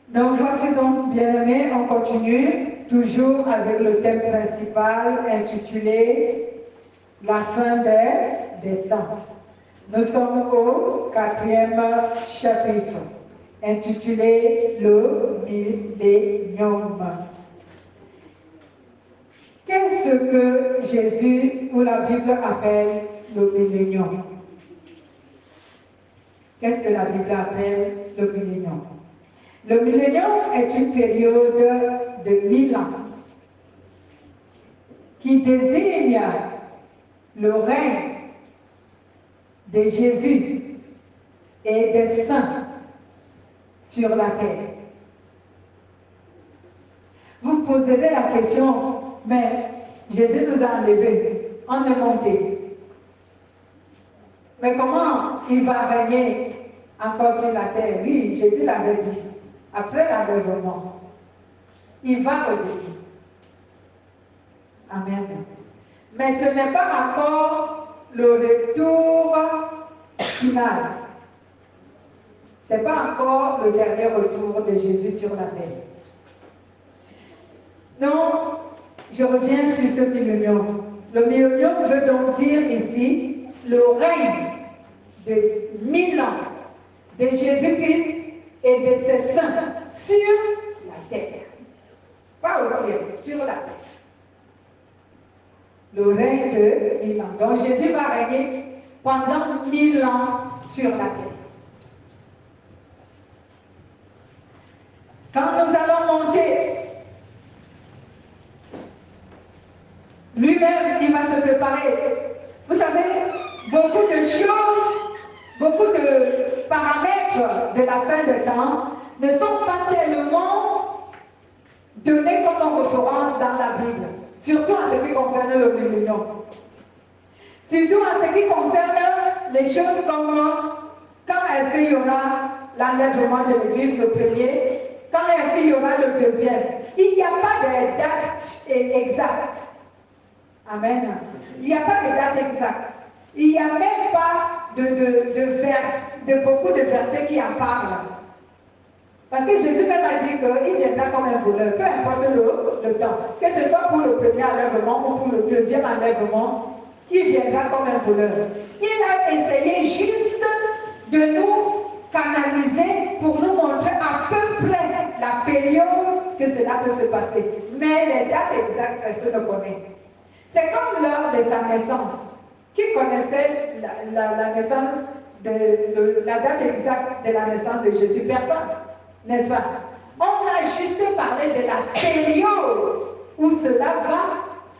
Donc voici donc, bien-aimés, on continue toujours avec le thème principal intitulé La fin des temps. Nous sommes au 4e chapitre intitulé Le Millénium. Qu'est-ce que Jésus ou la Bible appelle le millénium? Qu'est-ce que la Bible appelle le millénium? Le millénium est une période de 1000 ans qui désigne le règne de Jésus et des saints sur la terre. Vous poserez la question, mais Jésus nous a enlevés, on est monté. Mais comment il va régner encore sur la terre? Oui, Jésus l'avait dit. Après l'enlèvement, il va revenir. Amen. Mais ce n'est pas encore le retour final. Ce n'est pas encore le dernier retour de Jésus sur la terre. Donc, je reviens sur ce millénium. Le millénium veut donc dire ici le règne de 1000 ans de Jésus-Christ et de ses saints sur la terre. Pas au ciel, sur la terre. Le règne de 1000 ans. Donc Jésus va régner pendant 1000 ans sur la terre. Quand nous allons monter, lui-même, il va se préparer. Vous savez, beaucoup de choses, beaucoup de paramètres de la fin des temps ne sont pas tellement donnés comme référence dans la Bible, surtout en ce qui concerne le millénium. Surtout en ce qui concerne les choses comme quand est-ce qu'il y aura l'enlèvement de l'Église, le premier, quand est-ce qu'il y aura le deuxième. Il n'y a pas de date exacte. Amen. Il n'y a pas de date exacte. Il n'y a même pas de beaucoup de versets qui en parlent. Parce que Jésus même a dit qu'il viendra comme un voleur, peu importe le temps. Que ce soit pour le premier enlèvement ou pour le deuxième enlèvement, il viendra comme un voleur. Il a essayé juste de nous canaliser pour nous montrer à peu près la période que cela peut se passer. Mais les dates exactes, personne ne connaît. C'est comme l'heure de sa naissance. Qui connaissait la naissance, la date exacte de la naissance de Jésus? Personne, n'est-ce pas? On a juste parlé de la période où cela va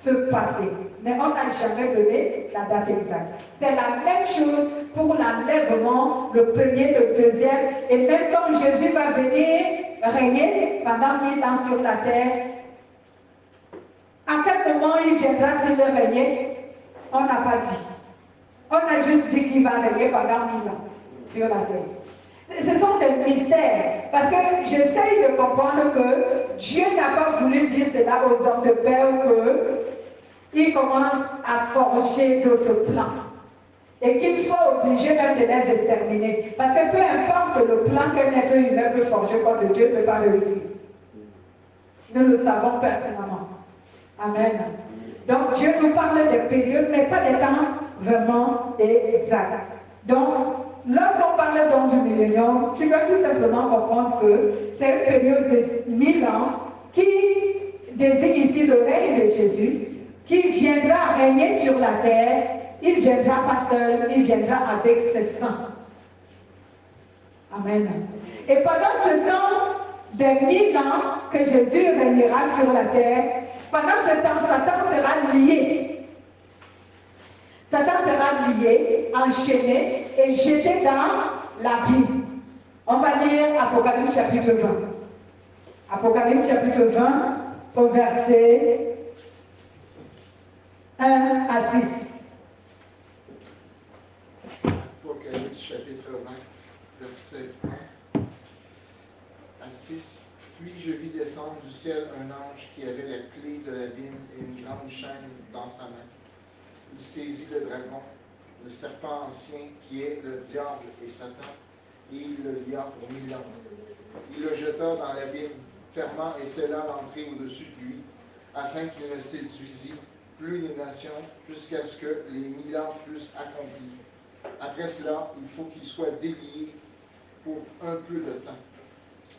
se passer. Mais on n'a jamais donné la date exacte. C'est la même chose pour l'enlèvement, le premier, le deuxième. Et même quand Jésus va venir régner pendant 1000 ans sur la terre, à quel moment il viendra-t-il régner? On n'a pas dit. On a juste dit qu'il va régner pendant 1000 ans sur la terre. Ce sont des mystères. Parce que j'essaye de comprendre que Dieu n'a pas voulu dire cela aux hommes de peur qu'ils commencent à forger d'autres plans. Et qu'ils soient obligés même de les exterminer. Parce que peu importe le plan qu'un être humain peut forger contre Dieu, ne peut pas réussir. Nous le savons pertinemment. Amen. Donc Dieu nous parle des périodes, mais pas des temps vraiment exacts. Donc, lorsqu'on parle donc du millénium, tu dois tout simplement comprendre que c'est une période de 1000 ans qui désigne ici le règne de Jésus, qui viendra régner sur la terre. Il ne viendra pas seul, il viendra avec ses saints. Amen. Et pendant ce temps des 1000 ans que Jésus régnera sur la terre, pendant ce temps, Satan sera lié. Satan sera lié, enchaîné et jeté dans l'abîme. On va lire Apocalypse chapitre 20. Apocalypse chapitre 20, au verset 1 à 6. Apocalypse chapitre 20, verset 1 à 6. Puis je vis descendre du ciel un ange qui avait la clé de l'abîme et une grande chaîne dans sa main. Il saisit le dragon, le serpent ancien qui est le diable et Satan, et il le lia pour 1000 ans. Il le jeta dans l'abîme, fermant et scellant l'entrée au-dessus de lui, afin qu'il ne séduisît plus les nations jusqu'à ce que les 1000 ans fussent accomplis. Après cela, il faut qu'il soit délié pour un peu de temps.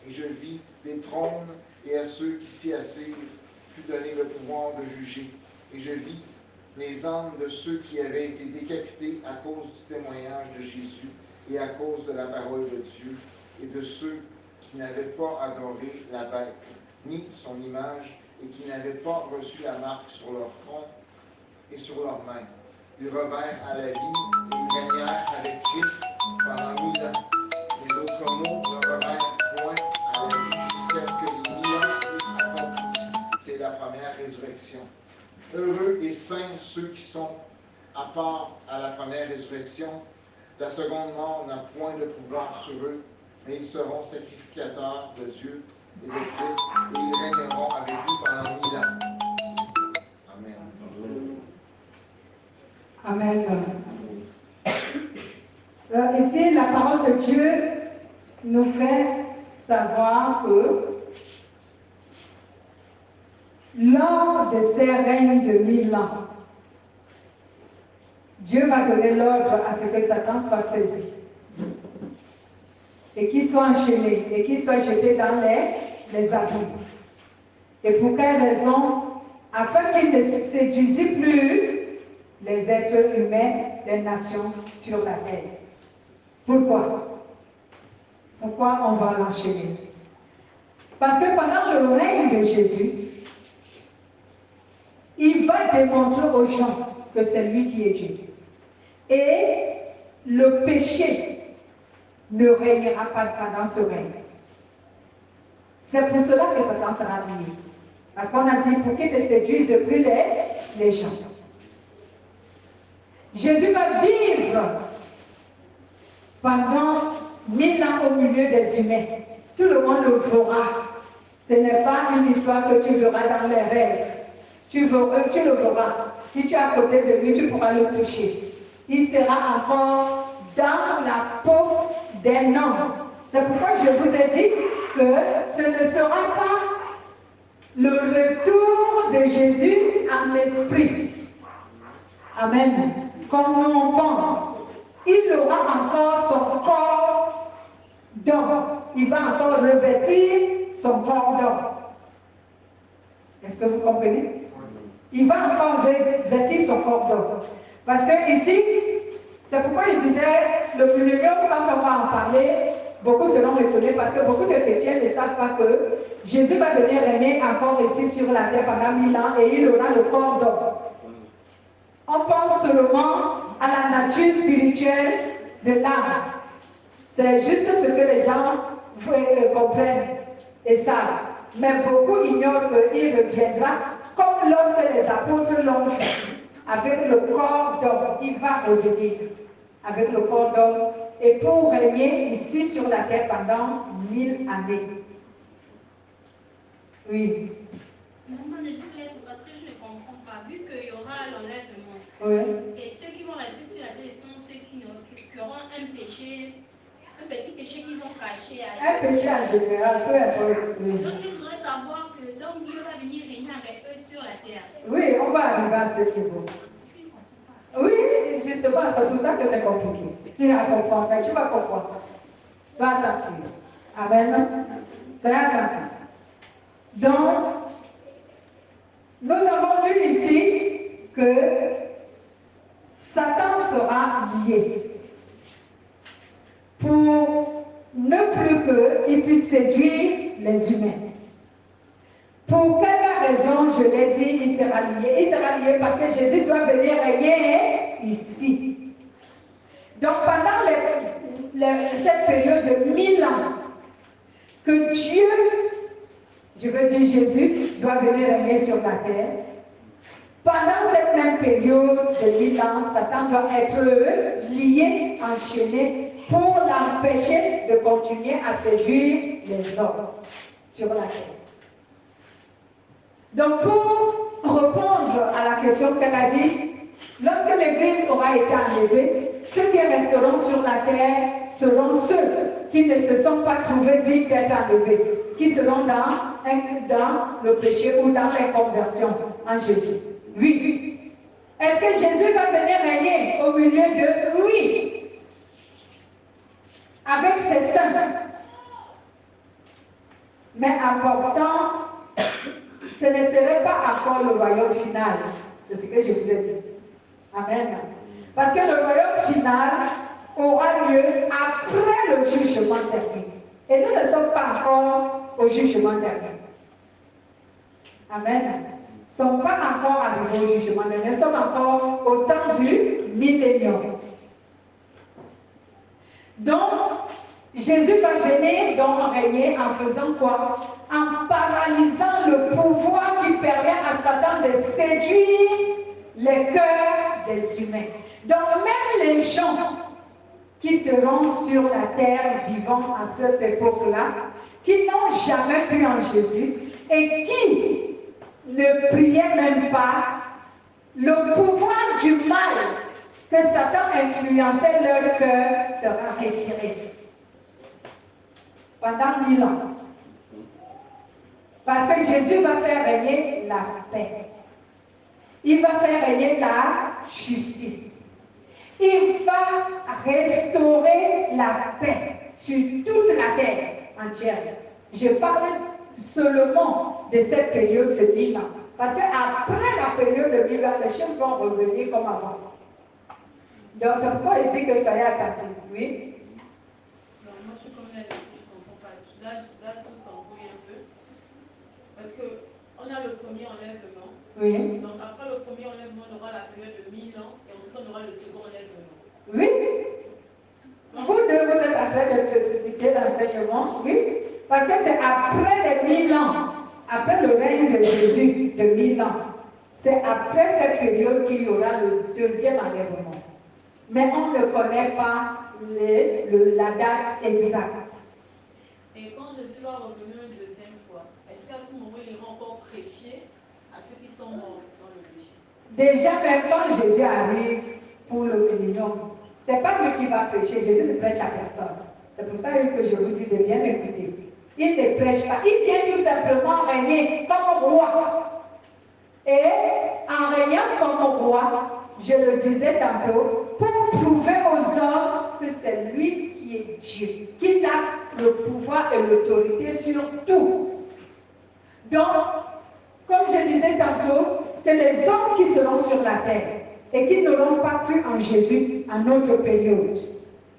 Et je vis des trônes, et à ceux qui s'y assirent fut donné le pouvoir de juger. Et je vis les âmes de ceux qui avaient été décapités à cause du témoignage de Jésus et à cause de la parole de Dieu, et de ceux qui n'avaient pas adoré la bête, ni son image, et qui n'avaient pas reçu la marque sur leur front et sur leurs mains. Ils revinrent à la vie et ils régnèrent avec Christ pendant 1000 ans. Les autres mots ne revinrent point à la vie jusqu'à ce que les 1000 ans fussent accomplis. C'est la première résurrection. Heureux et saints ceux qui sont à part à la première résurrection. La seconde mort n'a point de pouvoir sur eux, mais ils seront sacrificateurs de Dieu et de Christ, et ils régneront avec lui pendant 1000 ans. Amen. Amen. Ici, la parole de Dieu nous fait savoir que lors de ces règnes de 1000 ans, Dieu va donner l'ordre à ce que Satan soit saisi et qu'il soit enchaîné et qu'il soit jeté dans les abîmes. Et pour quelle raison? Afin qu'il ne séduisît plus les êtres humains, les nations sur la terre. Pourquoi? Pourquoi on va l'enchaîner? Parce que pendant le règne de Jésus, il va démontrer aux gens que c'est lui qui est Dieu. Et le péché ne régnera pas pendant ce règne. C'est pour cela que Satan sera lié. Parce qu'on a dit pour qu'il ne séduise plus les gens. Jésus va vivre pendant 1000 ans au milieu des humains. Tout le monde le verra. Ce n'est pas une histoire que tu verras dans les rêves. Tu le verras. Si tu es à côté de lui, tu pourras le toucher. Il sera encore dans la peau d'un homme. C'est pourquoi je vous ai dit que ce ne sera pas le retour de Jésus en esprit. Amen. Comme nous on pense. Il aura encore son corps d'homme. Il va encore revêtir son corps d'homme. Est-ce que vous comprenez? Il va encore revêtir son corps d'homme. Parce que ici, c'est pourquoi je disais, le millénium, quand on va en parler, beaucoup seront étonnés parce que beaucoup de chrétiens ne savent pas que Jésus va venir régner encore ici sur la terre pendant 1000 ans et il aura le corps d'homme. On pense seulement à la nature spirituelle de l'âme. C'est juste ce que les gens comprennent et savent. Mais beaucoup ignorent qu'il reviendra comme lorsque les apôtres l'ont fait. Avec le corps d'homme, il va revenir avec le corps d'homme et pour régner ici sur la terre pendant 1000 années. Oui. Non, je vous laisse parce que je ne comprends pas. Vu qu'il y aura l'enlèvement, Oui. et ceux qui vont rester sur la terre sont ceux qui auront un péché, un petit péché qu'ils ont caché. Un péché en général, peu importe. Oui. Donc je voudrais savoir que donc Dieu va venir régner avec eux sur la terre. Oui, on va arriver à ce niveau. Oui, justement, c'est pour ça que c'est compliqué. Tu vas comprendre, mais tu vas comprendre. Sois attentif. Amen. Sois attentif. Donc, nous avons lu ici que Satan sera lié pour ne plus qu'il puisse séduire les humains. Pour quelle raison, je l'ai dit, il sera lié? Il sera lié parce que Jésus doit venir régner ici. Donc pendant cette période de 1000 ans, que Dieu, je veux dire Jésus, doit venir régner sur la terre, pendant cette même période de 1000 ans, Satan doit être lié, enchaîné, pour l'empêcher de continuer à séduire les hommes sur la terre. Donc, pour répondre à la question qu'elle a dit, lorsque l'Église aura été enlevée, ceux qui resteront sur la terre seront ceux qui ne se sont pas trouvés dignes d'être enlevés, qui seront dans le péché ou dans l'inconversion en Jésus. Oui. Est-ce que Jésus va venir régner au milieu d'eux? Oui. Avec ses saints. Mais en portant, ce ne serait pas encore le royaume final. C'est ce que je vous ai dit. Amen. Parce que le royaume final aura lieu après le jugement dernier. Et nous ne sommes pas encore au jugement dernier. Amen. Nous ne sommes pas encore arrivés au jugement dernier. Nous sommes encore au temps du millénium. Donc, Jésus va venir donc régner en faisant quoi? En paralysant le pouvoir qui permet à Satan de séduire les cœurs des humains. Donc même les gens qui seront sur la terre vivant à cette époque-là, qui n'ont jamais cru en Jésus et qui ne priaient même pas, le pouvoir du mal que Satan influençait leur cœur sera retiré. Pendant 1000 ans. Parce que Jésus va faire régner la paix. Il va faire régner la justice. Il va restaurer la paix sur toute la terre entière. Je parle seulement de cette période de 1000 ans. Parce qu'après la période de 1000 ans, les choses vont revenir comme avant. Donc c'est pourquoi il dit que soyez attentifs. Oui? Non, moi je suis comme elle, je ne comprends pas. Là tout s'embrouille un peu. Parce qu'on a le premier enlèvement. Oui. Donc après le premier enlèvement, on aura la période de 1000 ans et ensuite on aura le second enlèvement. Oui. Vous deux, vous êtes en train de précipiter l'enseignement, oui. Parce que c'est après les 1000 ans, après le règne de Jésus de 1000 ans. C'est après cette période qu'il y aura le deuxième enlèvement. Mais on ne connaît pas la date exacte. Et quand Jésus va revenir une deuxième fois, est-ce qu'à ce moment il ira encore prêcher à ceux qui sont morts dans le péché? Déjà, même quand Jésus arrive pour le millénium, ce n'est pas lui qui va prêcher, Jésus ne prêche à personne. C'est pour ça que je vous dis de bien écouter. Il ne prêche pas, il vient tout simplement régner comme roi. Et en régnant comme roi, je le disais tantôt, pour prouver aux hommes que c'est lui qui est Dieu, qu'il a le pouvoir et l'autorité sur tout. Donc, comme je disais tantôt, que les hommes qui seront sur la terre et qui n'auront pas cru en Jésus en notre période,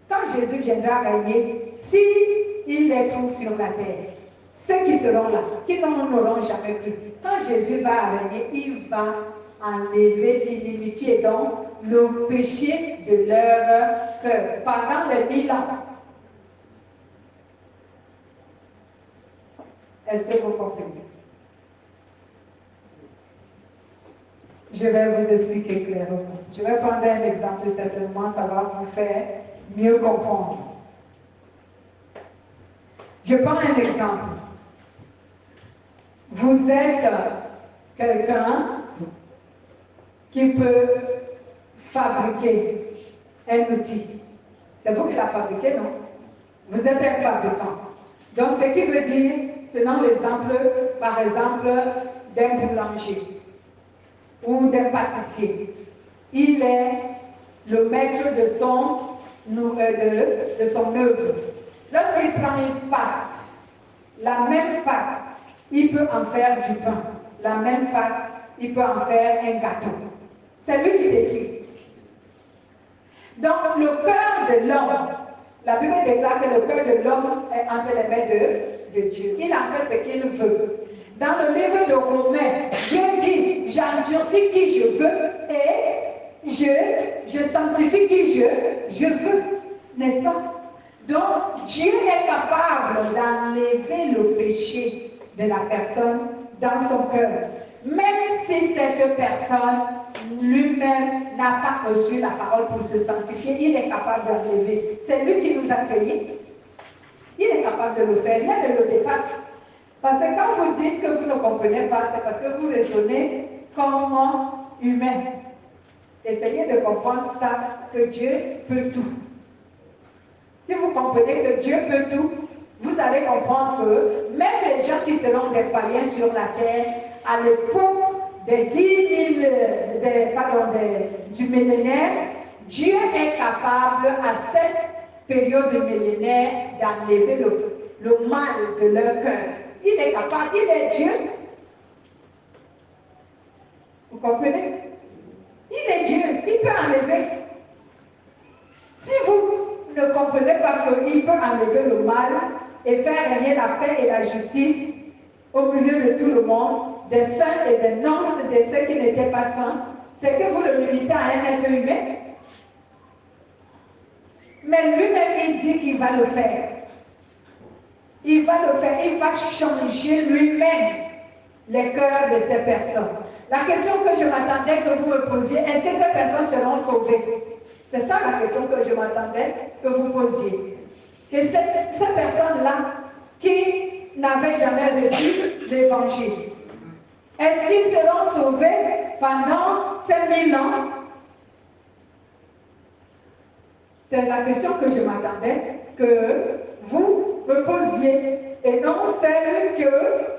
quand Jésus viendra régner, s'il les trouve sur la terre, ceux qui seront là, qui n'auront jamais cru, quand Jésus va régner, il va enlever l'inimitié, donc le péché de leur cœur pendant les 1000 ans. Est-ce que vous comprenez? Je vais vous expliquer clairement. Je vais prendre un exemple, certainement, ça va vous faire mieux comprendre. Je prends un exemple. Vous êtes quelqu'un qui peut fabriquer un outil. C'est vous qui l'avez fabriqué, non? Vous êtes un fabricant. Donc, ce qui veut dire, prenons l'exemple, par exemple, d'un boulanger ou d'un pâtissier. Il est le maître de son œuvre. Lorsqu'il prend une pâte, la même pâte, il peut en faire du pain. La même pâte, il peut en faire un gâteau. C'est lui qui décide. Donc, le cœur de l'homme, la Bible déclare que le cœur de l'homme est entre les mains de Dieu. Il en fait ce qu'il veut. Dans le livre de Romains, Dieu dit, j'endurcis qui je veux et je sanctifie qui je veux. N'est-ce pas? Donc, Dieu est capable d'enlever le péché de la personne dans son cœur. Même si cette personne lui-même n'a pas reçu la parole pour se sanctifier, il est capable d'enlever. C'est lui qui nous a créés. Il est capable de le faire, rien ne le dépasse. Parce que quand vous dites que vous ne comprenez pas, c'est parce que vous raisonnez comme humain. Essayez de comprendre ça, que Dieu peut tout. si vous comprenez que Dieu peut tout, vous allez comprendre que même les gens qui seront des païens sur la terre, à l'époque des 10 000, du millénaire, Dieu est capable à cette période du millénaire d'enlever le mal de leur cœur. Il est capable, il est Dieu. Vous comprenez? Il est Dieu, il peut enlever. Si vous ne comprenez pas qu'il peut enlever le mal et faire régner la paix et la justice au milieu de tout le monde, des saints et des non, de ceux qui n'étaient pas saints, c'est que vous le limitez à un être humain. Mais lui-même, il dit qu'il va le faire. Il va le faire, il va changer lui-même les cœurs de ces personnes. La question que je m'attendais que vous me posiez, est-ce que ces personnes seront sauvées? C'est ça la question que je m'attendais que vous posiez. Que ces personnes-là qui n'avaient jamais reçu l'évangile, est-ce qu'ils seront sauvés pendant 5000 ans? C'est la question que je m'attendais que vous me posiez, et non celle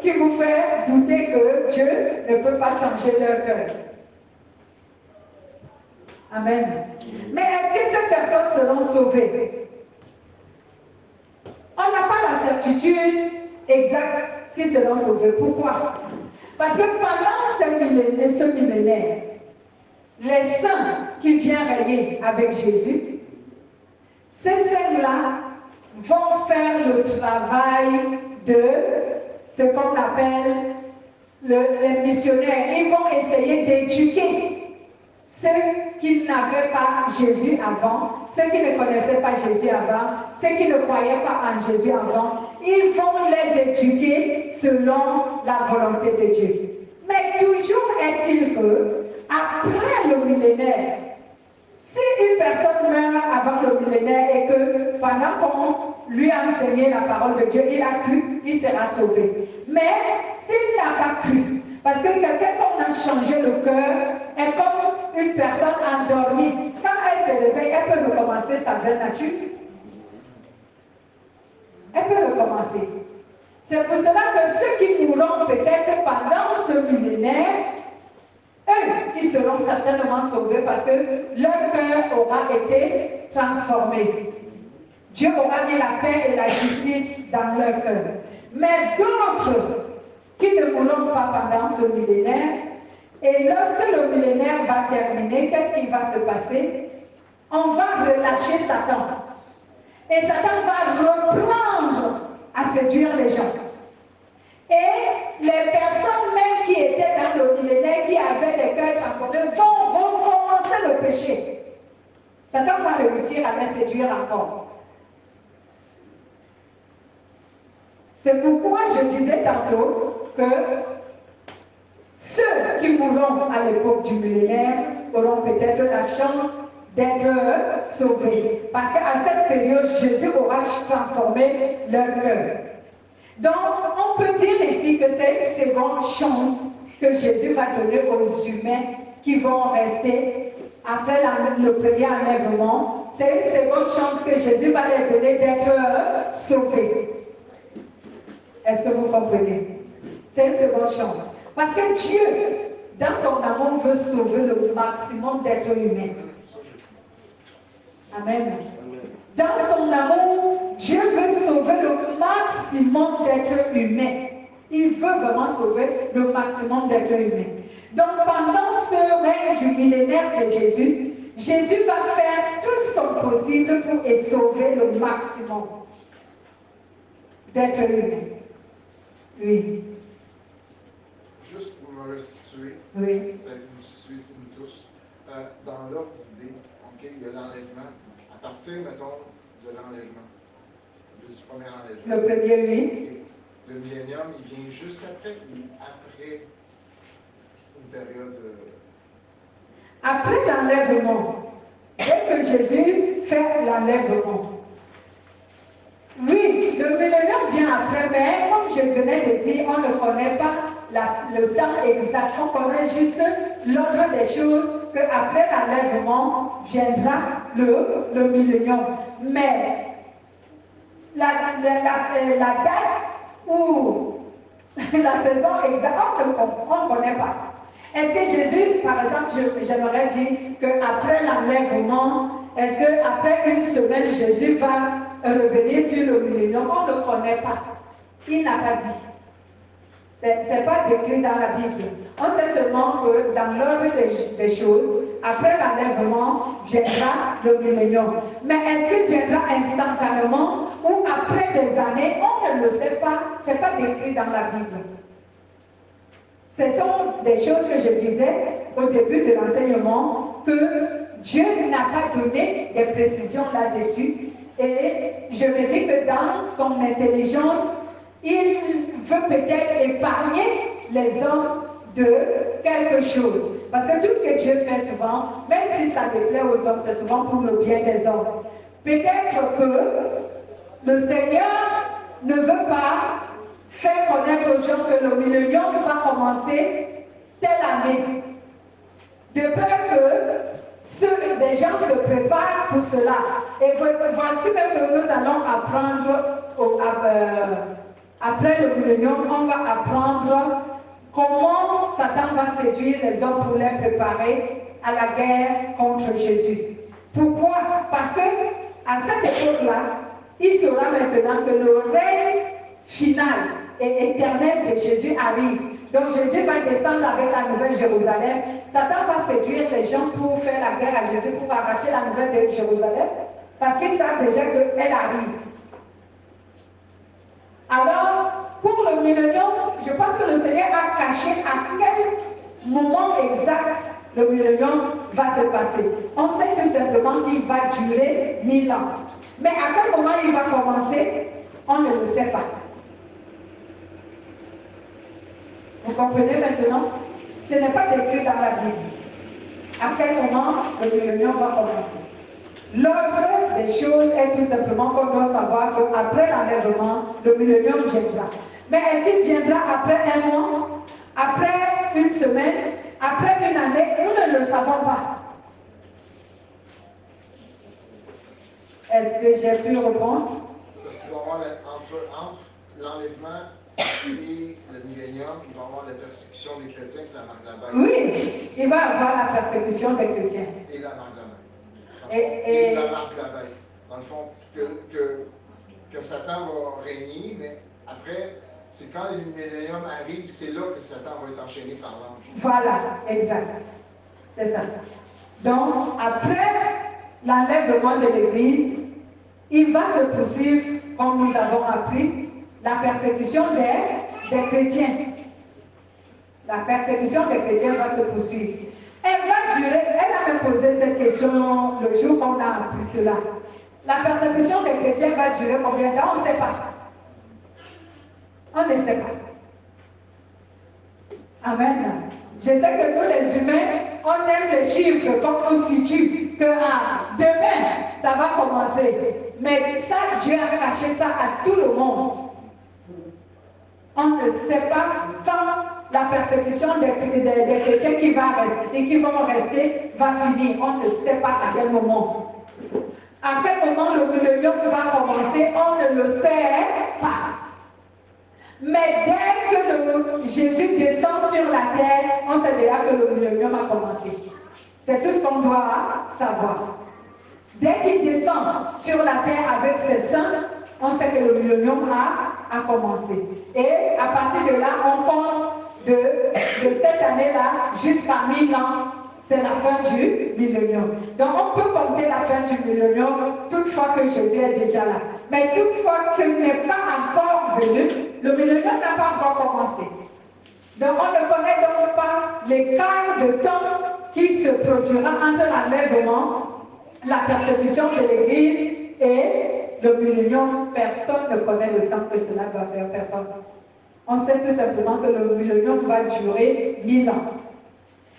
qui vous fait douter que Dieu ne peut pas changer leur cœur. Amen. Mais est-ce que ces personnes seront sauvées? On n'a pas la certitude exacte s'ils seront sauvés. Pourquoi? Parce que pendant ce millénaire, les saints qui viennent régner avec Jésus, ces saints-là vont faire le travail de ce qu'on appelle les missionnaires. Ils vont essayer d'éduquer ceux qui n'avaient pas Jésus avant, ceux qui ne connaissaient pas Jésus avant, ceux qui ne croyaient pas en Jésus avant. Ils vont les éduquer selon la volonté de Dieu. Mais toujours est-il que, après le millénaire, si une personne meurt avant le millénaire et que pendant qu'on lui a enseigné la parole de Dieu, il a cru, il sera sauvé. Mais s'il n'a pas cru, parce que quelqu'un qu'on a changé le cœur est comme une personne endormie. Quand elle se réveille, elle peut recommencer sa vraie nature. Elle peut recommencer. C'est pour cela que ceux qui mourront peut-être pendant ce millénaire, eux, ils seront certainement sauvés parce que leur cœur aura été transformé. Dieu aura mis la paix et la justice dans leur cœur. Mais d'autres qui ne mourront pas pendant ce millénaire, et lorsque le millénaire va terminer, qu'est-ce qui va se passer? On va relâcher Satan. Et Satan va reprendre à séduire les gens. Et les personnes même qui étaient dans le millénaire, qui avaient les cœurs transformés, vont recommencer le péché. Satan va réussir à les séduire encore. C'est pourquoi je disais tantôt que ceux qui mourront à l'époque du millénaire auront peut-être la chance d'être sauvés. Parce qu'à cette période, Jésus aura transformé leur cœur. Donc, on peut dire ici que c'est une seconde chance que Jésus va donner aux humains qui vont rester après le premier enlèvement. C'est une seconde chance que Jésus va leur donner d'être sauvés. Est-ce que vous comprenez? C'est une seconde chance. Parce que Dieu, dans son amour, veut sauver le maximum d'êtres humains. Amen. Dans son amour, Dieu veut sauver le maximum d'êtres humains. Il veut vraiment sauver le maximum d'êtres humains. Donc pendant ce règne du millénaire de Jésus, Jésus va faire tout son possible pour sauver le maximum d'êtres humains. Oui. Juste pour me restituer, Oui. peut-être vous suivez tous, dans l'ordre d'idée, okay, il y a l'enlèvement. À partir, mettons, de l'enlèvement, du premier enlèvement. Le premier, oui. Okay. Le millénium, il vient juste après ou après une période. Après l'enlèvement, dès que Jésus fait l'enlèvement. Oui, le millénaire vient après, mais comme je venais de dire, on ne connaît pas le temps exact, on connaît juste l'ordre des choses, qu'après l'enlèvement viendra le millénium. Mais la date ou la saison exacte, on ne connaît pas. Est-ce que Jésus, par exemple, j'aimerais dire qu'après l'enlèvement, est-ce qu'après une semaine, Jésus va revenir sur le millénium? On ne connaît pas. Il n'a pas dit. Ce n'est pas décrit dans la Bible. On sait seulement que dans l'ordre des choses, après l'enlèvement, viendra le millénium. Mais est-ce qu'il viendra instantanément ou après des années? On ne le sait pas. Ce n'est pas décrit dans la Bible. Ce sont des choses que je disais au début de l'enseignement, que Dieu n'a pas donné des précisions là-dessus. Et je me dis que dans son intelligence, il veut peut-être épargner les hommes de quelque chose. Parce que tout ce que Dieu fait souvent, même si ça déplaît aux hommes, c'est souvent pour le bien des hommes. Peut-être que le Seigneur ne veut pas faire connaître aux gens que le millénium va commencer telle année. De peur que des gens se préparent pour cela. Et voici même que nous allons apprendre après le millénium, on va apprendre comment Satan va séduire les hommes pour les préparer à la guerre contre Jésus. Pourquoi? Parce que à cette époque-là, il saura maintenant que le règne final et éternel de Jésus arrive. Donc Jésus va descendre avec la nouvelle Jérusalem. Satan va séduire les gens pour faire la guerre à Jésus, pour arracher la nouvelle de Jérusalem, parce qu'ils savent déjà qu'elle arrive. Alors, pour le millénium, je pense que le Seigneur a caché à quel moment exact le millénium va se passer. On sait tout simplement qu'il va durer 1000 ans. Mais à quel moment il va commencer, on ne le sait pas. Vous comprenez maintenant? Ce n'est pas décrit dans la Bible. À quel moment le millénium va commencer? L'ordre des choses est tout simplement qu'on doit savoir qu'après l'enlèvement, le millénium viendra. Mais est-ce qu'il viendra après un mois, après une semaine, après une année? Nous ne le savons pas. Est-ce que j'ai pu répondre? Parce qu'il va y avoir entre l'enlèvement et le millénium, il va y avoir la persécution des chrétiens, c'est la marque de la bête. Oui, il va y avoir la persécution des chrétiens. Et la marque de la bête. Et la marque de la bête. Dans le fond, que Satan va régner, mais après, c'est quand le millénium arrive, c'est là que Satan va être enchaîné par l'ange. Voilà, exact. C'est ça. Donc, après l'enlèvement de l'Église, il va se poursuivre, comme nous avons appris, la persécution des chrétiens. La persécution des chrétiens va se poursuivre. Elle va durer, elle a me posé cette question le jour qu'on a appris cela. La persécution des chrétiens va durer combien de temps? On ne sait pas. On ne sait pas. Amen. Je sais que nous les humains, on aime les chiffres qu'on nous situe, que demain, ça va commencer. Mais ça, Dieu a caché ça à tout le monde. On ne sait pas quand la persécution des chrétiens qui vont rester va finir. On ne sait pas à quel moment. À quel moment le millénium va commencer, on ne le sait pas. Mais dès que Jésus descend sur la terre, on sait déjà que le millénium a commencé. C'est tout ce qu'on doit savoir. Dès qu'il descend sur la terre avec ses saints, on sait que le millénium a commencé. Et à partir de là, on compte de cette année-là jusqu'à 1000 ans, c'est la fin du millénium. Donc on peut compter la fin du millénium toutefois que Jésus est déjà là. Mais toutefois qu'il n'est pas encore venu, le millénium n'a pas encore commencé. Donc on ne connaît donc pas l'écart de temps qui se produira entre l'enlèvement, la persécution de l'Église et le millénium. Personne ne connaît le temps que cela va faire, personne. On sait tout simplement que le millénium va durer 1000 ans.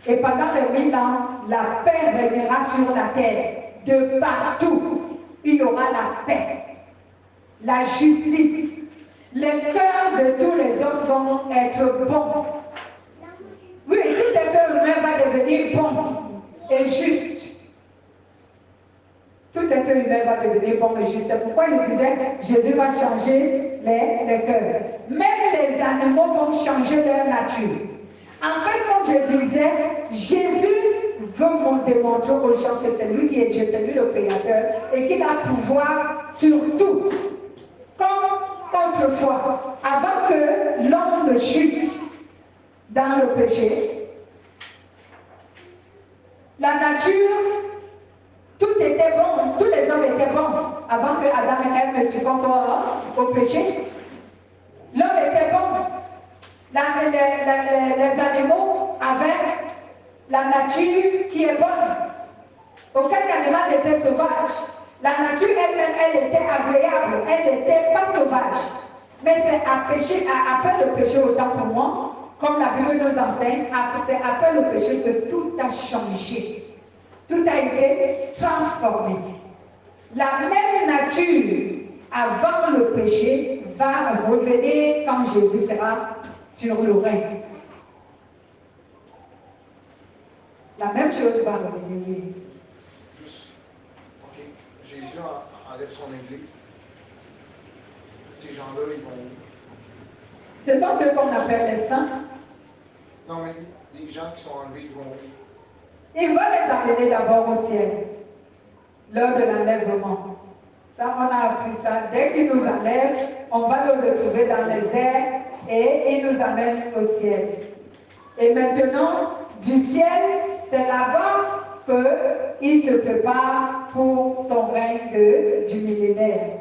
Et pendant les 1000 ans, la paix régnera sur la terre. De partout, il y aura la paix, la justice. Les cœurs de tous les hommes vont être bons. Oui, tout être humain va devenir bon et juste. Tout être être humain va devenir bon et juste. C'est pourquoi il disait, Jésus va changer les cœurs. Même les animaux vont changer leur nature. En fait, comme je disais, Jésus veut nous démontrer aux gens que c'est lui qui est Dieu, c'est lui le Créateur, et qu'il a pouvoir sur tout. Comme autrefois, avant que l'homme ne chute dans le péché, la nature, tout était bon, tous les hommes étaient bons avant que Adam et Ève ne succombent au péché. L'homme était bon. Les animaux avaient la nature qui est bonne. Aucun animal n'était sauvage. La nature elle-même, elle était agréable, elle n'était pas sauvage. Mais c'est après le péché, autant pour moi, comme la Bible nous enseigne, c'est après le péché que tout a changé. Tout a été transformé. La même nature avant le péché va revenir quand Jésus sera sur le règne. La même chose va revenir. Ok. Jésus enlève son église. Ces gens-là, ils vont où? Ce sont ceux qu'on appelle les saints. Non, mais les gens qui sont enlevés, ils vont où? Il va les amener d'abord au ciel, lors de l'enlèvement. Ça, on a appris ça. Dès qu'il nous enlève, on va le retrouver dans les airs et il nous amène au ciel. Et maintenant, du ciel, c'est là-bas qu'il se prépare pour son règne du millénaire.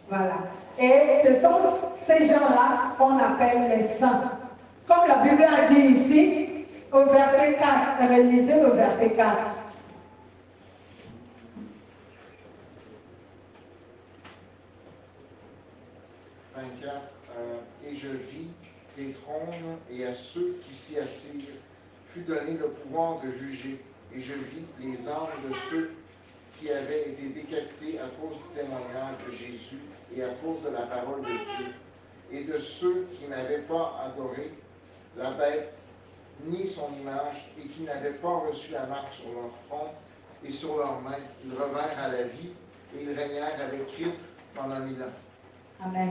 Voilà. Et ce sont ces gens-là qu'on appelle les saints. Comme la Bible a dit ici, au verset 4, lisez le verset 4. Et je vis des trônes, et à ceux qui s'y assirent fut donné le pouvoir de juger. Et je vis les âmes de ceux qui avaient été décapités à cause du témoignage de Jésus et à cause de la parole de Dieu, et de ceux qui n'avaient pas adoré la bête ni son image, et qui n'avaient pas reçu la marque sur leur front et sur leurs mains. Ils revinrent à la vie, et ils régnèrent avec Christ pendant 1000 ans. Amen.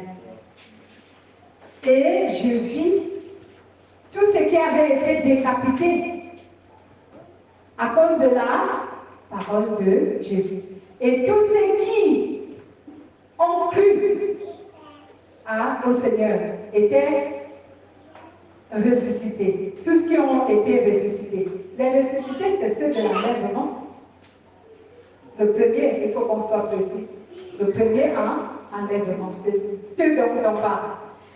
Et je vis tous ceux qui avaient été décapités à cause de la parole de Dieu. Et tous ceux qui ont cru au Seigneur étaient ressuscités. Tous ceux qui ont été ressuscités. Les ressuscités, c'est ceux de l'enlèvement. Le premier, il faut qu'on soit précis. Le premier enlèvement, c'est ceux dont on parle.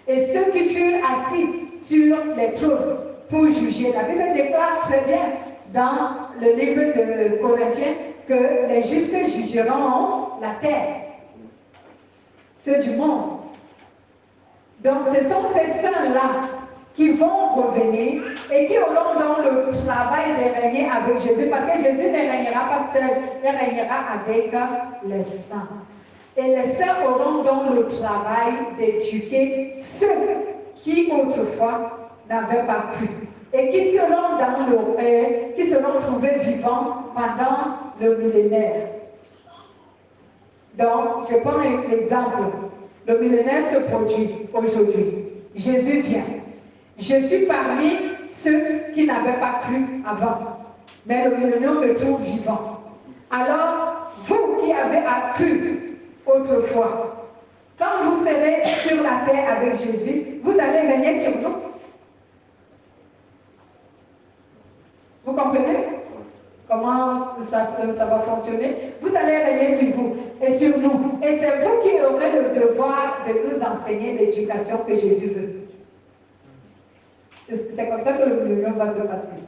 Et ceux qui furent assis sur les trônes pour juger. La Bible déclare très bien dans le livre de Corinthiens que les justes jugeront la terre, ceux du monde. Donc ce sont ces saints-là qui vont revenir et qui auront dans le travail de régner avec Jésus, parce que Jésus ne régnera pas seul, il régnera avec les saints. Et les saints auront dans le travail d'éduquer ceux qui autrefois n'avaient pas pu et qui seront trouvés vivants pendant le millénaire. Donc, je prends l'exemple. Le millénaire se produit aujourd'hui. Jésus vient. Je suis parmi ceux qui n'avaient pas cru avant. Mais le millénaire me trouve vivant. Alors, vous qui avez cru autrefois, quand vous serez sur la terre avec Jésus, vous allez régner sur nous. Vous comprenez comment ça va fonctionner? Vous allez régner sur vous et sur nous. Et c'est vous qui aurez le devoir de nous enseigner l'éducation que Jésus veut. C'est comme ça que le millénaire va se passer.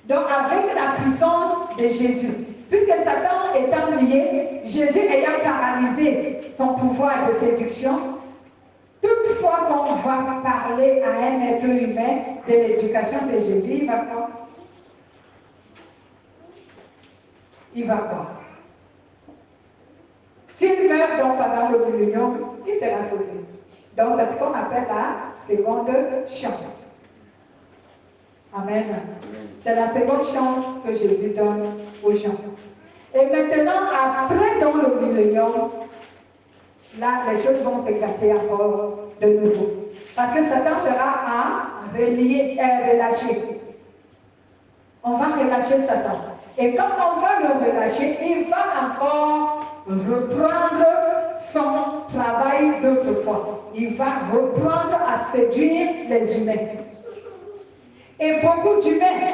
Donc, avec la puissance de Jésus, puisque Satan étant lié, Jésus ayant paralysé son pouvoir de séduction, toutefois qu'on va parler à un être humain de l'éducation de Jésus, il va quoi? Il va quoi? S'il meurt donc pendant le millénium, il sera sauvé. Donc c'est ce qu'on appelle la seconde chance. Amen. C'est la seconde chance que Jésus donne aux gens. Et maintenant, après dans le millénium, là, les choses vont s'écarter encore de nouveau. Parce que Satan sera relâché. On va relâcher Satan. Et quand on va le relâcher, il va encore reprendre son travail d'autrefois. Il va reprendre à séduire les humains. Et beaucoup d'humains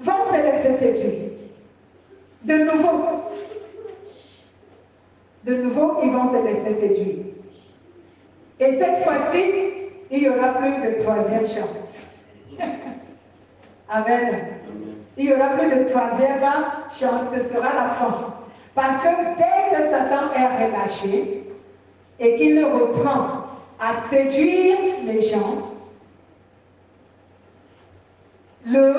vont se laisser séduire. De nouveau, ils vont se laisser séduire. Et cette fois-ci, il n'y aura plus de troisième chance. Amen. Il n'y aura plus de troisième chance, ce sera la fin. Parce que dès que Satan est relâché et qu'il reprend à séduire les gens, le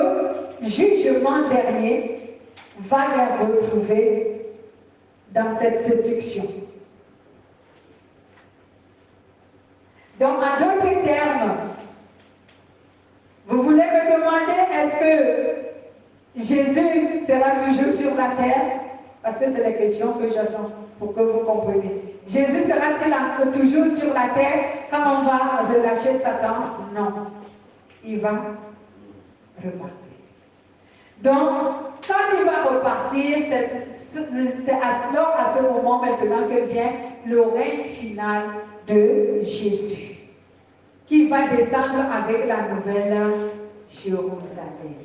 jugement dernier va les retrouver dans cette séduction. Donc, en d'autres termes, vous voulez me demander, est-ce que Jésus sera toujours sur la terre? Parce que c'est la question que j'attends pour que vous compreniez. Jésus sera-t-il toujours sur la terre quand on va relâcher Satan? Non. Il va repartir. Donc, quand il va repartir, c'est à ce moment maintenant que vient le règne final de Jésus, qui va descendre avec la nouvelle Jérusalem.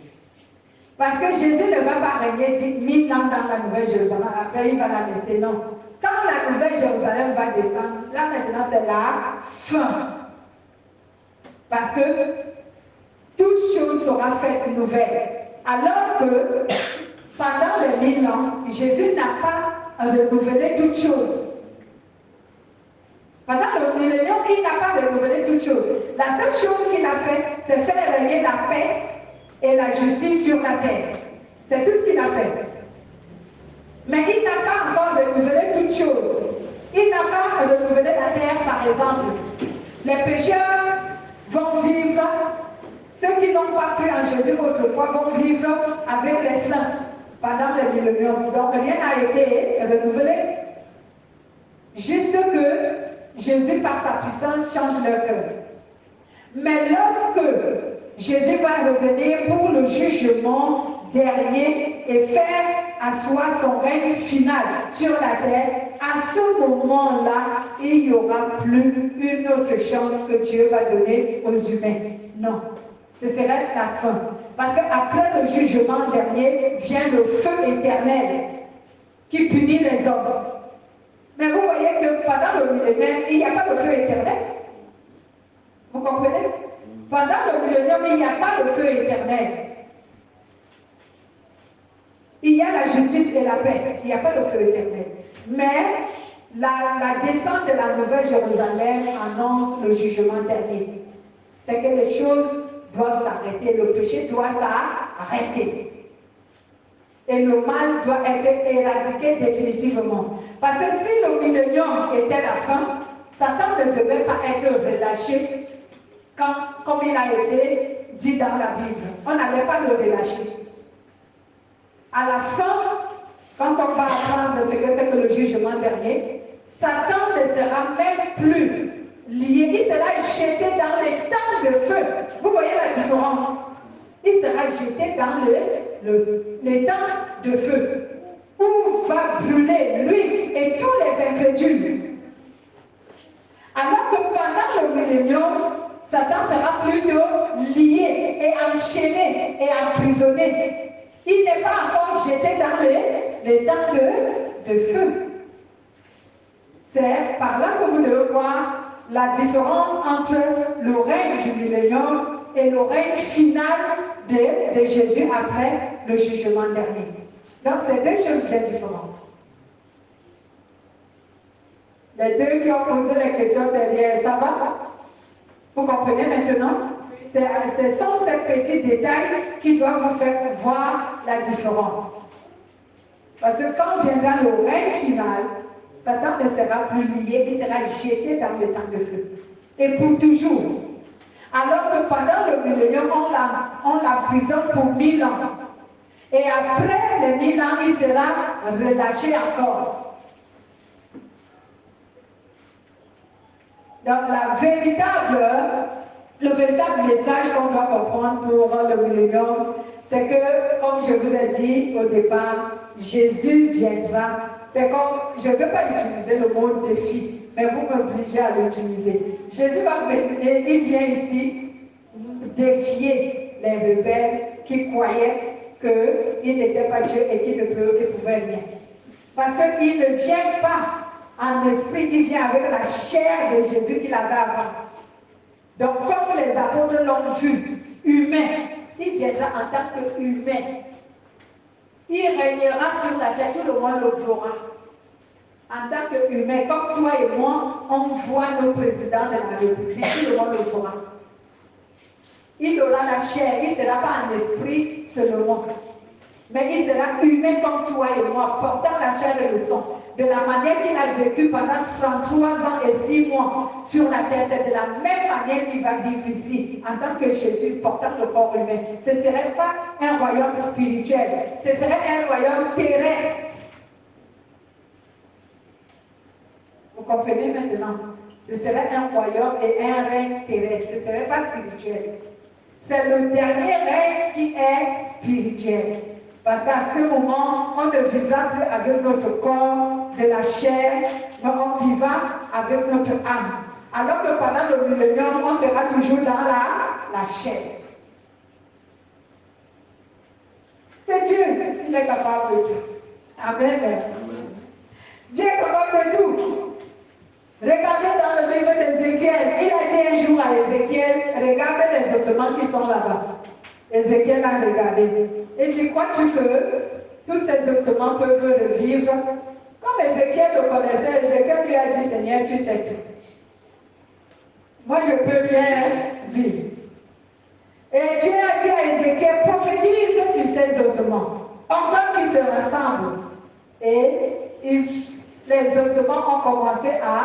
Parce que Jésus ne va pas régner 10 000 ans dans la nouvelle Jérusalem, après il va la laisser, non. Quand la nouvelle Jérusalem va descendre, là maintenant c'est la fin. Parce que toute chose sera faite nouvelle. Alors que pendant les 1000 ans, Jésus n'a pas renouvelé toutes choses. Pendant le millénium, il n'a pas renouvelé toutes choses. La seule chose qu'il a fait, c'est faire régner la paix et la justice sur la terre. C'est tout ce qu'il a fait. Mais il n'a pas encore renouvelé toutes choses. Il n'a pas renouvelé la terre, par exemple. Les pécheurs vont vivre, ceux qui n'ont pas cru en Jésus autrefois vont vivre avec les saints pendant le millénium. Donc rien n'a été renouvelé. Juste que Jésus, par sa puissance, change leur cœur. Mais lorsque Jésus va revenir pour le jugement dernier et faire asseoir son règne final sur la terre, à ce moment-là, il n'y aura plus une autre chance que Dieu va donner aux humains. Non, ce serait la fin. Parce qu'après le jugement dernier vient le feu éternel qui punit les hommes. Mais vous voyez que pendant le millénaire, il n'y a pas de feu éternel. Vous comprenez? Pendant le millénium, il n'y a pas de feu éternel. Il y a la justice et la paix. Il n'y a pas de feu éternel. Mais la descente de la nouvelle Jérusalem annonce le jugement dernier. C'est que les choses doivent s'arrêter. Le péché doit s'arrêter. Et le mal doit être éradiqué définitivement. Parce que si le millénium était la fin, Satan ne devait pas être relâché comme il a été dit dans la Bible. On n'allait pas le relâcher. À la fin, quand on va apprendre ce que c'est que le jugement dernier, Satan ne sera même plus lié. Il sera jeté dans les temps de feu. Vous voyez la différence? Il sera jeté dans les temps de feu, où va brûler lui et tous les incrédules. Alors que pendant le millénium, Satan sera plutôt lié et enchaîné et emprisonné. Il n'est pas encore jeté dans les temps de feu. C'est par là que vous devez voir la différence entre le règne du millénium et le règne final de Jésus après le jugement dernier. Donc, c'est deux choses bien différentes. Les deux qui ont posé la question, c'est ça va? Vous comprenez maintenant? Ce sont ces petits détails qui doivent vous faire voir la différence. Parce que quand viendra le règne final, Satan ne sera plus lié, il sera jeté dans le temps de feu. Et pour toujours. Alors que pendant le millénium, on l'emprisonne pour 1000 ans. Et après les 1000 ans, il sera relâché encore. Donc le véritable message qu'on doit comprendre pour le millénium, c'est que, comme je vous ai dit au départ, Jésus viendra. C'est comme, je ne veux pas utiliser le mot défi, mais vous m'obligez à l'utiliser. Jésus va venir, il vient ici défier les rebelles qui croyaient qu'il n'était pas Dieu et qu'il ne pouvait rien. Parce qu'il ne vient pas en esprit, il vient avec la chair de Jésus qu'il avait avant. Donc, comme les apôtres l'ont vu, humain, il viendra en tant qu'humain. Il régnera sur la terre, tout le monde le verra. En tant qu'humain, comme toi et moi, on voit nos présidents de la République, tout le monde le verra. Il aura la chair, il ne sera pas en esprit seulement. Mais il sera humain comme toi et moi, portant la chair et le sang. De la manière qu'il a vécu pendant 33 ans et 6 mois sur la terre, c'est de la même manière qu'il va vivre ici, en tant que Jésus, portant le corps humain. Ce ne serait pas un royaume spirituel, ce serait un royaume terrestre. Vous comprenez maintenant? Ce serait un royaume et un règne terrestre, ce ne serait pas spirituel. C'est le dernier règne qui est spirituel. Parce qu'à ce moment, on ne vivra plus avec notre corps de la chair, mais on vivra avec notre âme. Alors que pendant le millénium, on sera toujours dans la chair. C'est Dieu qui est capable de tout. Amen. Dieu est capable de tout. Regardez dans le livre d'Ézéchiel, il a dit un jour à Ézéchiel, regardez les ossements qui sont là-bas. Ézéchiel a regardé. Il dit, crois-tu que tous ces ossements peuvent revivre? Comme Ézéchiel le connaissait, Ézéchiel lui a dit, Seigneur, tu sais tout. Moi, je peux rien dire. Et Dieu a dit à Ézéchiel, prophétise sur ces ossements. Ordonne qu'ils se rassemblent. Et les ossements ont commencé à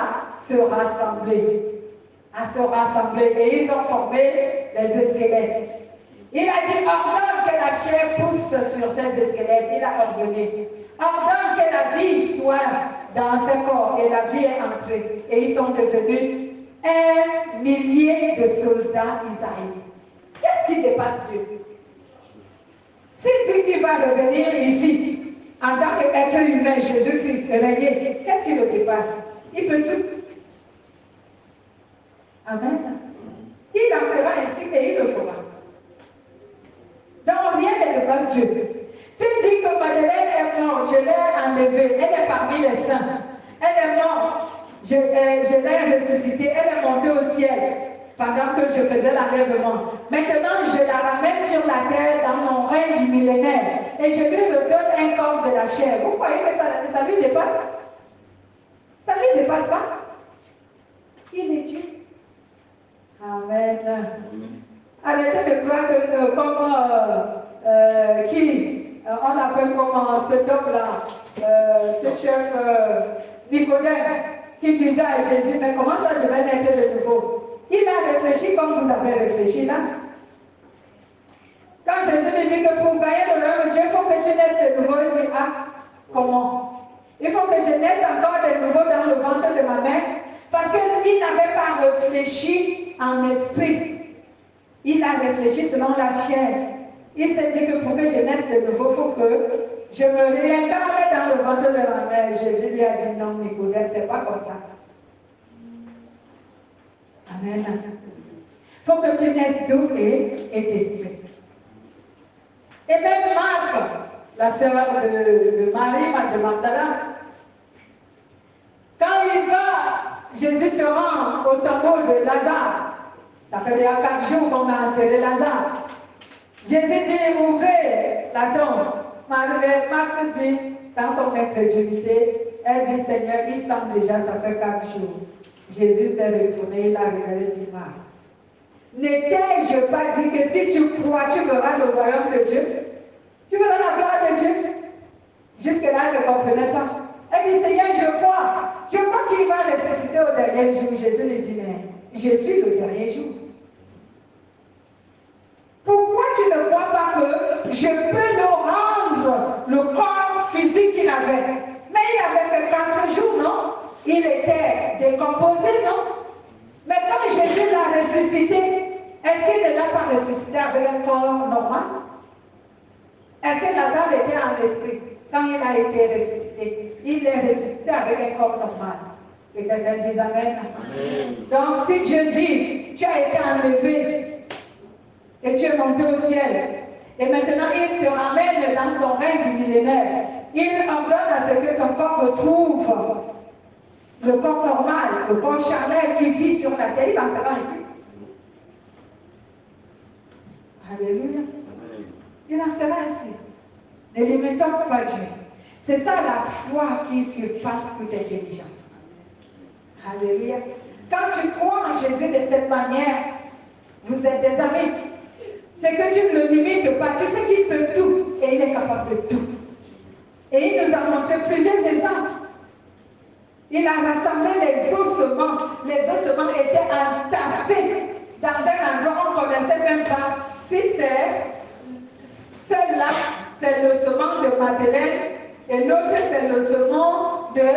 se rassembler. Et ils ont formé les squelettes. Il a dit, ordonne que la chair pousse sur ces squelettes. Il a ordonné. Ordonne que la vie soit dans ces corps. Et la vie est entrée. Et ils sont devenus 1 millier de soldats israélites. Qu'est-ce qui dépasse Dieu? S'il dit qu'il va revenir ici, en tant qu'être humain, Jésus-Christ, régner, qu'est-ce qui le dépasse? Il peut tout. Amen. Il en fera ainsi et il le fera. Donc rien ne dépasse Dieu. S'il dit que Madeleine est morte, je l'ai enlevée, elle est parmi les saints. Elle est morte, je l'ai ressuscitée, elle est montée au ciel pendant que je faisais l'enlèvement. Maintenant, je la ramène sur la terre dans mon règne du millénaire et je lui redonne un corps de la chair. Vous croyez que ça lui dépasse? Ça ne lui dépasse pas? Il est Dieu. Amen. Arrêtez de croire que on appelle comment cet homme-là, ce chef Nicodème, qui disait à Jésus, mais comment ça je vais naître de nouveau? Il a réfléchi comme vous avez réfléchi là. Quand Jésus lui dit que pour gagner le royaume de Dieu, il faut que tu naisses de nouveau, il dit, ah, comment? Il faut que je naisse encore de nouveau dans le ventre de ma mère, parce qu'il n'avait pas réfléchi en esprit. Il a réfléchi selon la chair. Il s'est dit que pour que je naisse de nouveau, il faut que je me réincarne dans le ventre de ma mère. Jésus lui a dit non, Nicodème, c'est pas comme ça. Amen. Il faut que tu naisses d'eau et d'esprit. Et même Marc, la sœur de Marie, de Magdala, quand il va, Jésus se rend au tombeau de Lazare. Ça fait déjà 4 jours qu'on a enterré Lazare. Jésus dit, ouvrez la tombe. Marc dit, dans son incrédulité, elle dit, Seigneur, il semble déjà, ça fait 4 jours. Jésus s'est retourné, il a regardé et dit, Marc, n'étais-je pas dit que si tu crois, tu verras le royaume de Dieu? Tu verras la gloire de Dieu? Jusque-là, elle ne comprenait pas. Elle dit, Seigneur, je crois qu'il va ressusciter au dernier jour. Jésus lui dit, mais je suis le dernier jour. Pourquoi tu ne crois pas que je peux le rendre il était décomposé, non? Mais quand Jésus l'a ressuscité, est-ce qu'il ne l'a pas ressuscité avec un corps normal? Est-ce que Lazare était en esprit quand il a été ressuscité? Il est ressuscité avec un corps normal. Et quelqu'un dit Amen. Amen. Donc si Dieu dit, tu as été enlevé et tu es monté au ciel, et maintenant il se ramène dans son règne du millénaire, il ordonne à ce que ton corps retrouve le corps normal, le corps charnel qui vit sur la terre, il en sera ici. Alléluia. Il en sera ici. Ne limitons pas Dieu. C'est ça la foi qui surpasse toute intelligence. Alléluia. Quand tu crois en Jésus de cette manière, vous êtes des amis. C'est que tu ne le limites pas. Tu sais qu'il peut tout et il est capable de tout. Et il nous a montré plusieurs exemples. Il a rassemblé les ossements. Les ossements étaient entassés dans un endroit on ne connaissait même pas si c'est celle-là, c'est l'ossement de Madeleine et l'autre c'est l'ossement de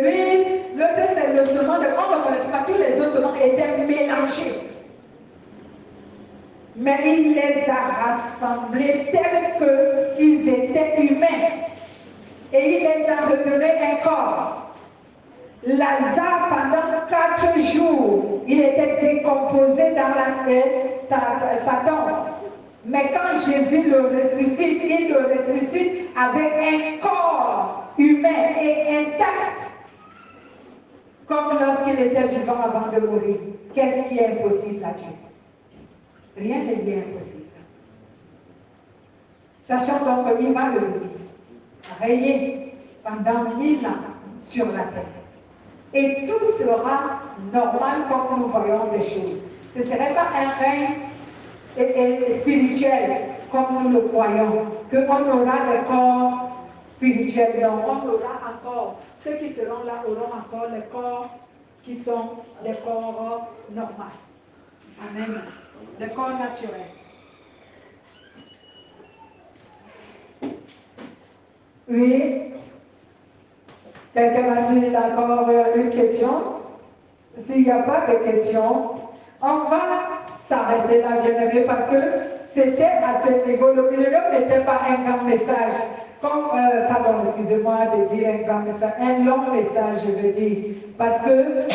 lui, l'autre c'est l'ossement de... On ne connaissait pas, tous les ossements étaient mélangés. Mais il les a rassemblés tels qu'ils étaient humains. Et il les a redonnés un corps. Lazare, pendant 4 jours, il était décomposé dans sa tombe. Mais quand Jésus le ressuscite, il le ressuscite avec un corps humain et intact. Comme lorsqu'il était vivant avant de mourir. Qu'est-ce qui est impossible à Dieu? Rien n'est impossible. Sachant donc qu'il va le régner pendant 1000 ans sur la terre. Et tout sera normal comme nous voyons des choses. Ce ne serait pas un règne spirituel comme nous le croyons, qu'on aura le corps spirituel. Non, on aura encore, ceux qui seront là auront encore les corps qui sont des corps normaux. Amen. Les corps naturels. Oui. Quelqu'un a dit encore une question? S'il n'y a pas de question, on va s'arrêter là, bien-aimé, parce que c'était à ce niveau. Le millénaire n'était pas un grand message. Comme, pardon, excusez-moi de dire un grand message, un long message, je veux dire. Parce que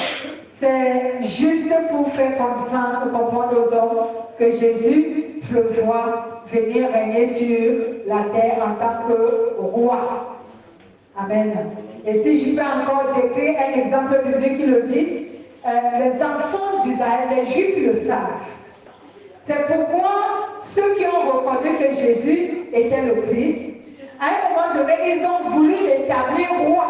c'est juste pour faire comprendre aux hommes que Jésus prévoit venir régner sur la terre en tant que roi. Amen. Et si je peux encore décrire un exemple biblique qui le dit, les enfants d'Israël, les Juifs le savent. C'est pourquoi ceux qui ont reconnu que Jésus était le Christ, à un moment donné, ils ont voulu l'établir roi.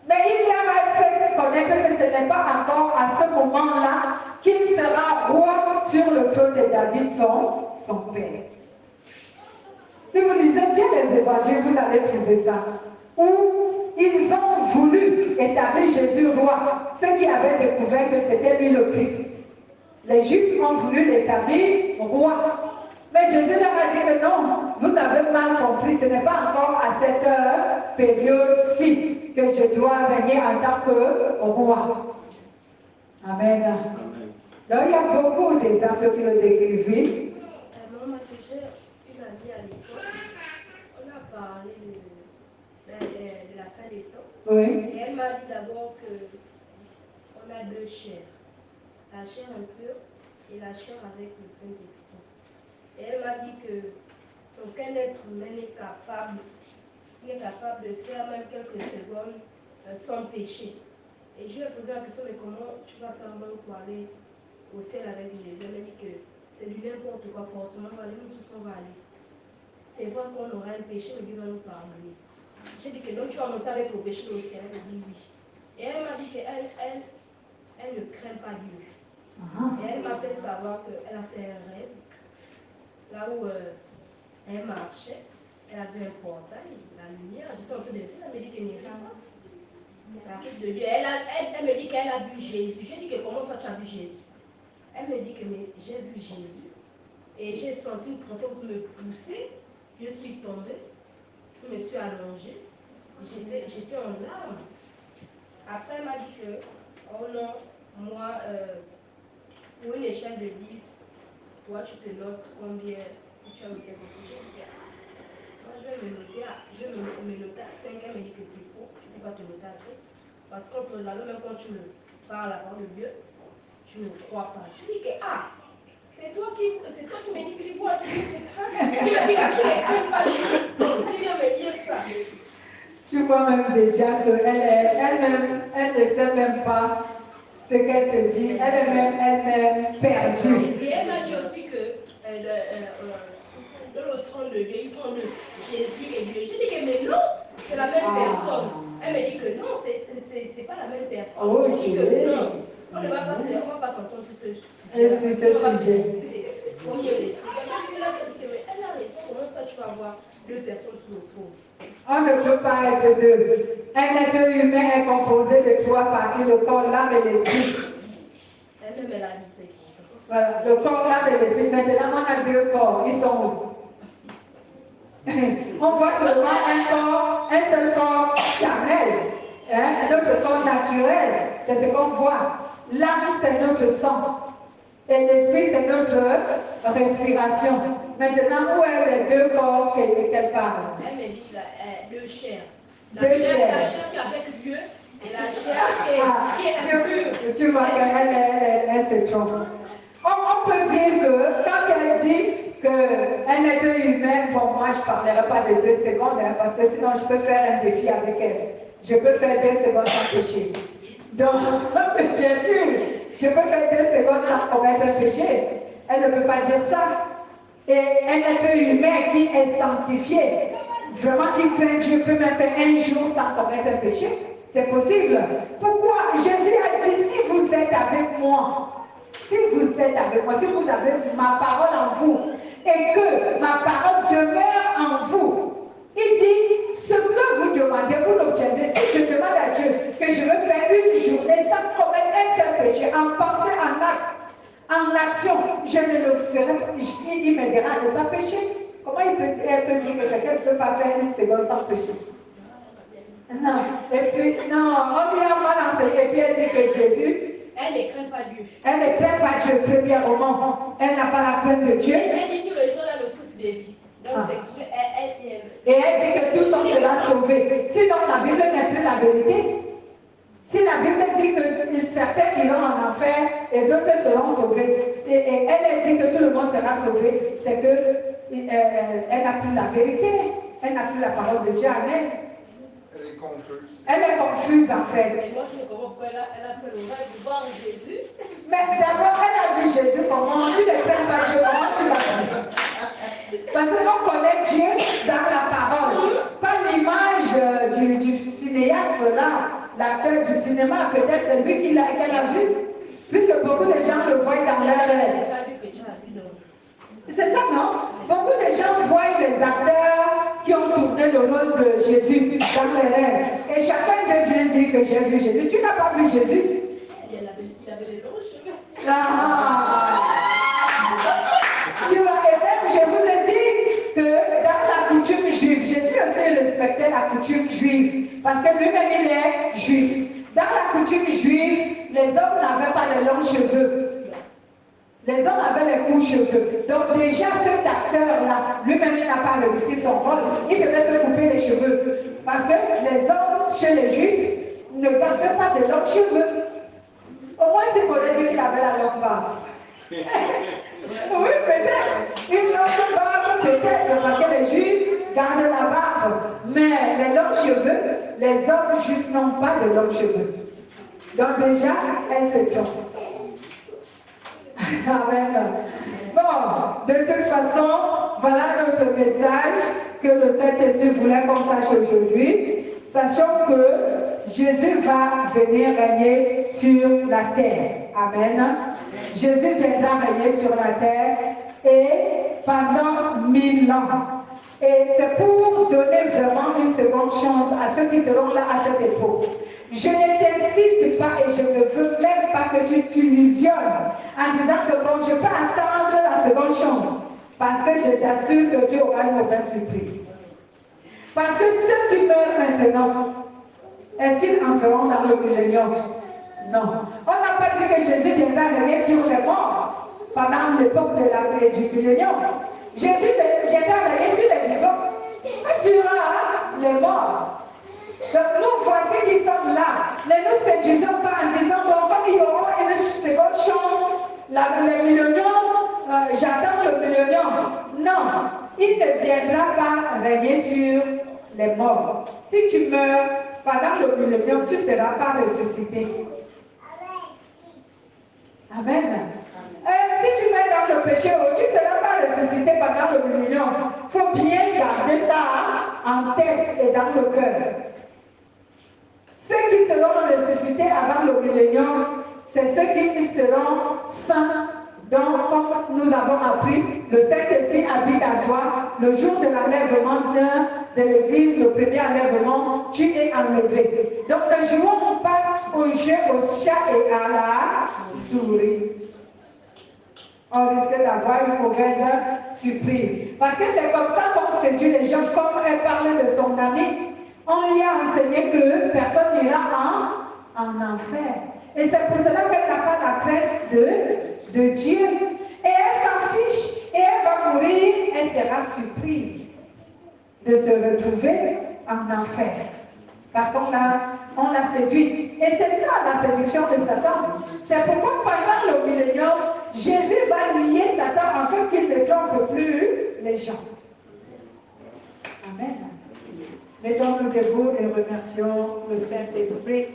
Mais il leur a fait connaître que ce n'est pas encore à ce moment-là qu'il sera roi sur le trône de David, son père. Si vous lisez bien les évangiles, vous allez trouver ça. Où ils ont voulu établir Jésus roi, ceux qui avaient découvert que c'était lui le Christ. Les Juifs ont voulu l'établir roi. Mais Jésus leur a dit que non, vous avez mal compris, ce n'est pas encore à cette période-ci que je dois régner en tant que roi. Amen. Donc il y a beaucoup d'exemples qui le décrivent. Maman, j'ai une amie à l'école, on a parlé de la fin des temps. Oui. Et elle m'a dit d'abord qu'on a 2 chairs, la chair impure et la chair avec le Saint-Esprit. Et elle m'a dit qu'aucun être humain n'est capable de faire même quelques secondes sans péché. Et je lui ai posé la question, mais comment tu vas faire même pour aller au ciel avec Jésus? Elle m'a dit que c'est du n'importe quoi, forcément, nous tous on va aller. C'est vrai qu'on aura un péché, mais Dieu va nous pardonner. J'ai dit que donc tu vas monter avec le péché au ciel. Elle m'a dit oui. Et elle m'a dit qu'elle ne craint pas Dieu. Et elle m'a fait savoir qu'elle a fait un rêve. Là où elle marchait, elle avait un portail, la lumière. J'étais en train de rire, elle me dit qu'elle n'y rien pas. La route de Dieu. Elle me dit qu'elle a vu Jésus. J'ai dit que comment ça tu as vu Jésus? Elle me dit que j'ai vu Jésus. Et j'ai senti une présence me pousser. Je suis tombée. Je me suis allongée. J'étais en larmes. Après, elle m'a dit que, oh non, moi, pour une échelle de 10, toi, tu te notes combien si tu as le CDC. J'ai dit, moi, je vais me noter à 5. Elle me dit que c'est faux, tu ne peux pas te noter à 5. Parce que même quand tu me parles la parole de Dieu, tu ne crois pas. Je dis que, c'est toi qui me dis que tu vois, c'est toi qui me dis que tu n'écris pas. Tu viens me dire ça. Tu vois même déjà qu'elle-même, elle ne sait même pas ce qu'elle te dit. Elle est même perdue. Et elle m'a dit aussi que dans le trône de Dieu, ils sont deux, Jésus et Dieu. Je dis que mais non, c'est la même personne. Elle me dit que non, c'est pas la même personne. Oh, je dis que non, on ne va pas s'entendre sur ce sujet. Sur ce sujet. Pour mieux laisser. Elle a raison, comment ça tu vas avoir deux personnes sur le trône? On ne peut pas être deux. Un être humain est composé de 3 parties, le corps, l'âme et l'esprit. Elle-même, elle a dit ça. Voilà, le corps, l'âme et l'esprit. Maintenant, on a 2 corps. Ils sont où? On voit seulement un seul corps charnel, un autre corps naturel. C'est ce qu'on voit. L'âme, c'est notre sang. Et l'esprit, c'est notre respiration. Maintenant, où est les 2 corps qu'elle parle? Elle me dit 2 chairs. La chair qui est avec Dieu et la chair qui est impure. Tu vois qu'elle se trompe. On peut dire que quand elle dit qu'un être humain, bon, moi je ne parlerai pas de 2 secondes, parce que sinon je peux faire un défi avec elle. Je peux faire 2 secondes sans péché. Donc, bien sûr, je peux faire 2 secondes sans commettre un péché. Elle ne peut pas dire ça. Et un être humain qui est sanctifié, vraiment qui craint Dieu, peut même faire 1 jour sans commettre un péché. C'est possible. Pourquoi? Jésus a dit, si vous êtes avec moi, si vous avez ma parole en vous, et que ma parole demeure en vous, il dit, ce que vous demandez, vous l'obtiendrez. Si je demande à Dieu que je veux faire une journée sans commettre un seul péché, en pensée, en acte, en action, je ne le ferai pas. Il me dira de ne pas pécher. Comment elle peut dire que quelqu'un ne peut pas faire 1 seconde sans pécher? Non. Et puis, non, on lui a mal enseigné. Et puis elle dit que Jésus, elle ne craint pas Dieu. Elle ne craint pas Dieu, premièrement. Elle n'a pas la crainte de Dieu. Elle dit tout le jour, elle a le souffle de vie. Donc c'est qu'elle aime. Et elle dit que tous sont cela sauvés. Sinon, la Bible n'est plus la vérité. Si la Bible dit que certains iront en enfer et d'autres seront sauvés, et elle dit que tout le monde sera sauvé, c'est qu'elle n'a plus la vérité. Elle n'a plus la parole de Dieu en elle. Elle est confuse. Elle est confuse en fait. Moi, je ne comprends pas pourquoi elle a fait le rêve de voir Jésus. Mais d'abord, elle a vu Jésus comment? Tu ne crains pas Dieu, comment tu l'as vu? Parce qu'on connaît Dieu dans la parole. Pas l'image du cinéaste là, l'acteur du cinéma, peut-être c'est lui qu'elle a vu. Puisque beaucoup de gens le voient dans leur rêve. C'est ça, non? Beaucoup de gens voient les acteurs qui ont tourné le rôle de Jésus dans les rêves. Et chacun vient dire que Jésus, tu n'as pas vu Jésus? Il avait des longs cheveux. Tu vois, et même je vous ai dit que dans la coutume juive, Jésus aussi respectait la coutume juive, parce que lui-même il est juif. Dans la coutume juive, les hommes n'avaient pas de longs cheveux. Les hommes avaient les courts cheveux. Donc déjà cet acteur-là, lui-même il n'a pas réussi son rôle. Il devait se couper les cheveux. Parce que les hommes chez les juifs ne gardaient pas de longs cheveux. Au moins c'est pour dire qu'il avait la longue barbe. Oui, peut-être. Une longue barbe, peut-être, parce que les juifs gardent la barbe. Mais les longs cheveux, les hommes juifs n'ont pas de longs cheveux. Donc déjà, elle se trompe. Amen. Bon, de toute façon, voilà notre message que le Saint-Esprit voulait qu'on sache aujourd'hui. Sachant que Jésus va venir régner sur la terre. Amen. Jésus viendra régner sur la terre et pendant 1000 ans. Et c'est pour donner vraiment une seconde chance à ceux qui seront là à cette époque. Je ne t'incite pas et je ne veux même pas que tu t'illusionnes en disant que bon, je peux attendre la seconde chance. Parce que je t'assure que tu auras une mauvaise surprise. Parce que ceux qui meurent maintenant, est-ce qu'ils entreront dans le millénium? Non. On n'a pas dit que Jésus viendra régner sur les morts pendant l'époque du millénium. Jésus viendra régner sur les vivants et sur les morts. Donc nous, voici qui sommes là. Ne nous séduisons pas en disant, bon, comme il y aura une seconde chance, le millénium, j'attends le millénium. Non, il ne viendra pas régner sur les morts. Si tu meurs pendant le millénium, tu ne seras pas ressuscité. Amen. Si tu mets dans le péché, tu ne seras pas ressuscité pendant le millénium. Il faut bien garder ça en tête et dans le cœur. Ceux qui seront ressuscités avant le millénium, c'est ceux qui seront saints. Donc, comme nous avons appris, le Saint-Esprit habite à toi. Le jour de l'enlèvement de l'Église, le premier enlèvement, tu es enlevé. Donc, ne jouons pas au jeu, au chat et à la souris. On risque d'avoir une mauvaise surprise. Parce que c'est comme ça qu'on séduit les gens, comme elle parlait de son ami. On lui a enseigné que personne n'ira en enfer. Et c'est pour cela qu'elle n'a pas la crainte de Dieu. Et elle s'en fiche. Et elle va mourir. Elle sera surprise de se retrouver en enfer. Parce qu'on l'a séduit. Et c'est ça la séduction de Satan. C'est pourquoi pendant le millénium, Jésus va lier Satan afin qu'il ne trompe plus les gens. Amen. Mettons-nous debout et remercions le Saint-Esprit.